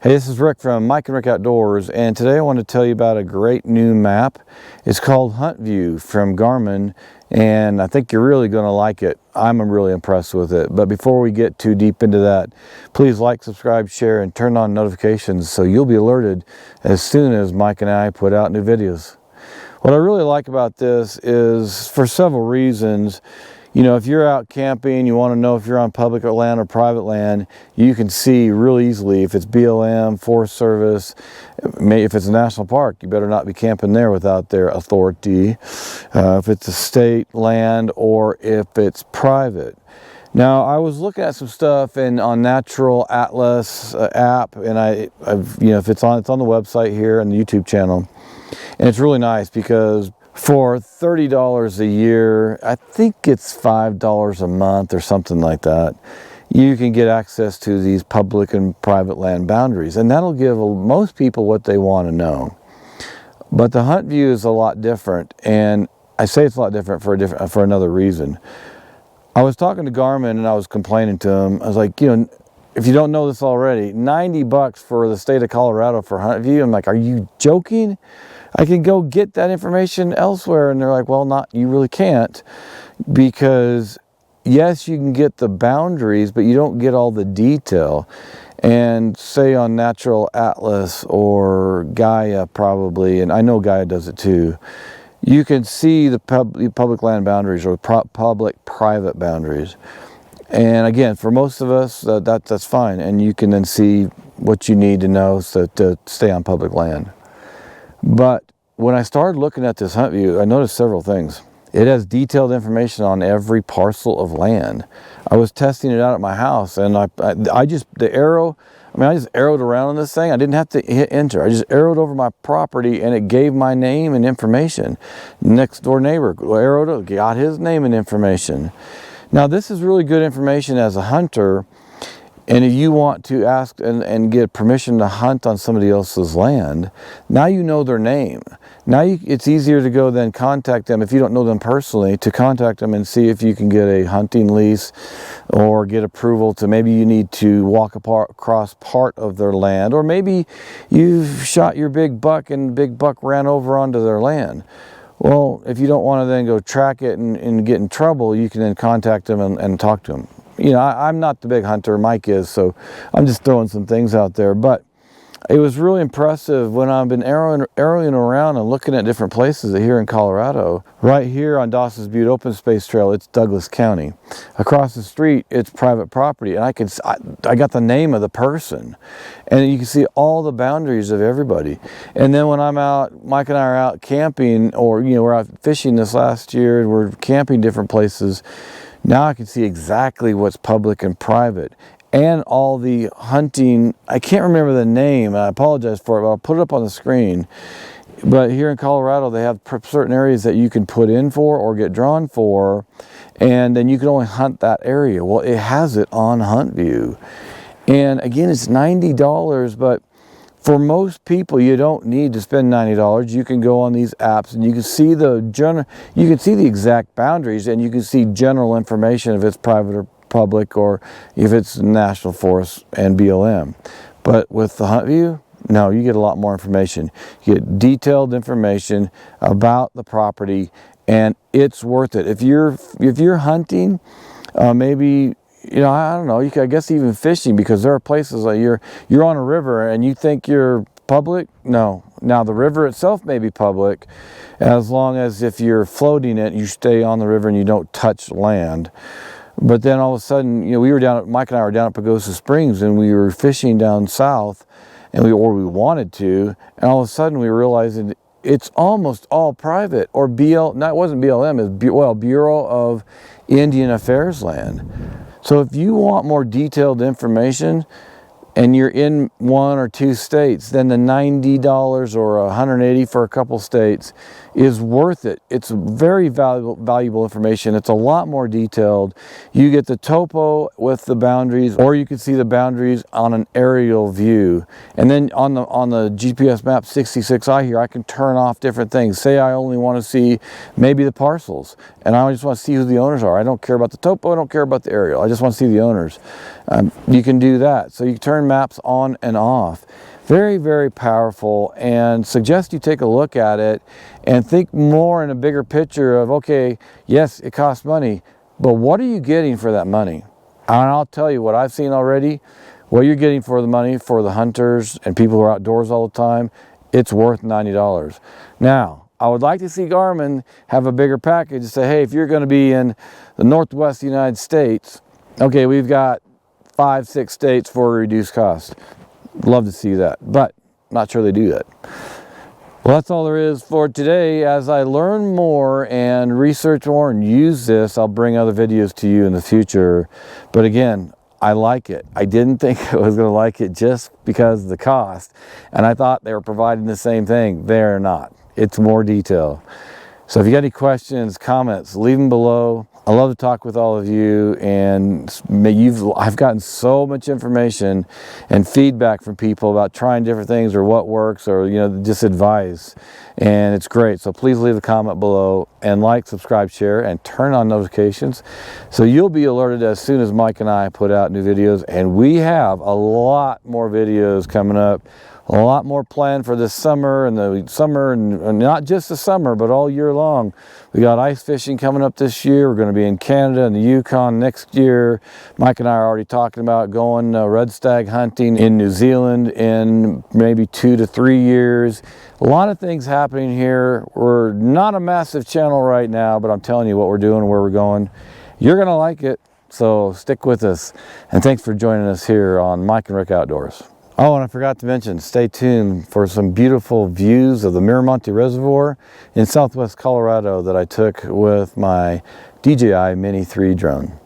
Hey, this is Rick from MikenRickOUTDOORS, and today I want to tell you about a great new map. It's called HuntView from Garmin, and I think you're really going to like it. I'm really impressed with it. But before we get too deep into that, please like, subscribe, share, and turn on notifications so you'll be alerted as soon as Mike and I put out new videos. What I really like about this is for several reasons. You know, if you're out camping, you want to know if you're on public land or private land, you can see really easily if it's BLM, Forest Service, if it's a national park, you better not be camping there without their authority, if it's a state land or if it's private. Now, I was looking at some stuff on Natural Atlas app, and if it's on the website here and the YouTube channel, and it's really nice because for $30 a year, I think it's $5 a month or something like that, you can get access to these public and private land boundaries, and that'll give most people what they want to know. But the HuntView is a lot different, and I say it's a lot different for another reason. I was talking to Garmin and I was complaining to him. I was like, you know, if you don't know this already, 90 bucks for the state of Colorado for HuntView. I'm like, are you joking? I can go get that information elsewhere. And they're like, well, you really can't, because yes, you can get the boundaries, but you don't get all the detail. And say on Natural Atlas or Gaia probably, and I know Gaia does it too, you can see the public land boundaries or public-private boundaries. And again, for most of us, that's fine. And you can then see what you need to know to stay on public land. But when I started looking at this HuntView, I noticed several things. It has detailed information on every parcel of land. I was testing it out at my house, and I just arrowed around on this thing. I didn't have to hit enter. I just arrowed over my property, and it gave my name and information. Next door neighbor arrowed, got his name and information. Now, this is really good information as a hunter. And if you want to ask and get permission to hunt on somebody else's land, now you know their name. Now it's easier to go then contact them, if you don't know them personally, to contact them and see if you can get a hunting lease or get approval to, maybe you need to walk across part of their land, or maybe you've shot your big buck and the big buck ran over onto their land. Well, if you don't want to then go track it and get in trouble, you can then contact them and talk to them. You know, I'm not the big hunter, Mike is, so I'm just throwing some things out there. But it was really impressive when I've been arrowing around and looking at different places here in Colorado. Right here on Dawson's Butte Open Space Trail, it's Douglas County. Across the street, it's private property, and I got the name of the person, and you can see all the boundaries of everybody. And then when I'm out, Mike and I are out camping, or we're out fishing this last year, and we're camping different places. Now I can see exactly what's public and private, and all the hunting. I can't remember the name, I apologize for it, but I'll put it up on the screen. But here in Colorado, they have certain areas that you can put in for or get drawn for, and then you can only hunt that area. Well, it has it on HuntView. And again, it's $90, but for most people, you don't need to spend $90. You can go on these apps and you can see the exact boundaries, and you can see general information if it's private or public, or if it's national forest and BLM. But with the HuntView, no, you get a lot more information. You get detailed information about the property, and it's worth it. If you're hunting, maybe, I don't know, I guess even fishing, because there are places like you're on a river and you think you're public. No. Now the river itself may be public, as long as if you're floating it, you stay on the river and you don't touch land. But then all of a sudden, Mike and I were down at Pagosa Springs, and we were fishing down south, and we wanted to, and all of a sudden we realized that it's almost all private, or it wasn't BLM, it was Bureau of Indian Affairs land. So if you want more detailed information and you're in one or two states, then the $90 or $180 for a couple states is worth it. It's very valuable information. It's a lot more detailed. You get the topo with the boundaries, or you can see the boundaries on an aerial view. And then on the GPS map 66i here, I can turn off different things. Say I only want to see maybe the parcels, and I just want to see who the owners are. I don't care about the topo, I don't care about the aerial. I just want to see the owners. You can do that. So you turn turn maps on and off. Very, very powerful, and suggest you take a look at it and think more in a bigger picture of, okay, yes, it costs money, but what are you getting for that money? And I'll tell you what I've seen already. What you're getting for the money for the hunters and people who are outdoors all the time, it's worth $90. Now, I would like to see Garmin have a bigger package and say, hey, if you're going to be in the Northwest United States, okay, we've got 5-6 states for a reduced cost. Love to see that, but not sure they do that. Well, that's all there is for today. As I learn more and research more and use this, I'll bring other videos to you in the future. But again, I like it. I didn't think I was going to like it just because of the cost. And I thought they were providing the same thing. They're not. It's more detail. So if you got any questions, comments, leave them below. I love to talk with all of you, and I've gotten so much information and feedback from people about trying different things or what works, or just advice, and it's great. So please leave a comment below and like, subscribe, share, and turn on notifications so you'll be alerted as soon as Mike and I put out new videos. And we have a lot more videos coming up. A lot more planned for this summer, and not just the summer, but all year long. We got ice fishing coming up this year. We're going to be in Canada and the Yukon next year. Mike and I are already talking about going red stag hunting in New Zealand in maybe 2 to 3 years. A lot of things happening here. We're not a massive channel right now, but I'm telling you what we're doing and where we're going. You're going to like it, so stick with us. And thanks for joining us here on Mike and Rick Outdoors. Oh, and I forgot to mention, stay tuned for some beautiful views of the Miramonte Reservoir in southwest Colorado that I took with my DJI Mini 3 drone.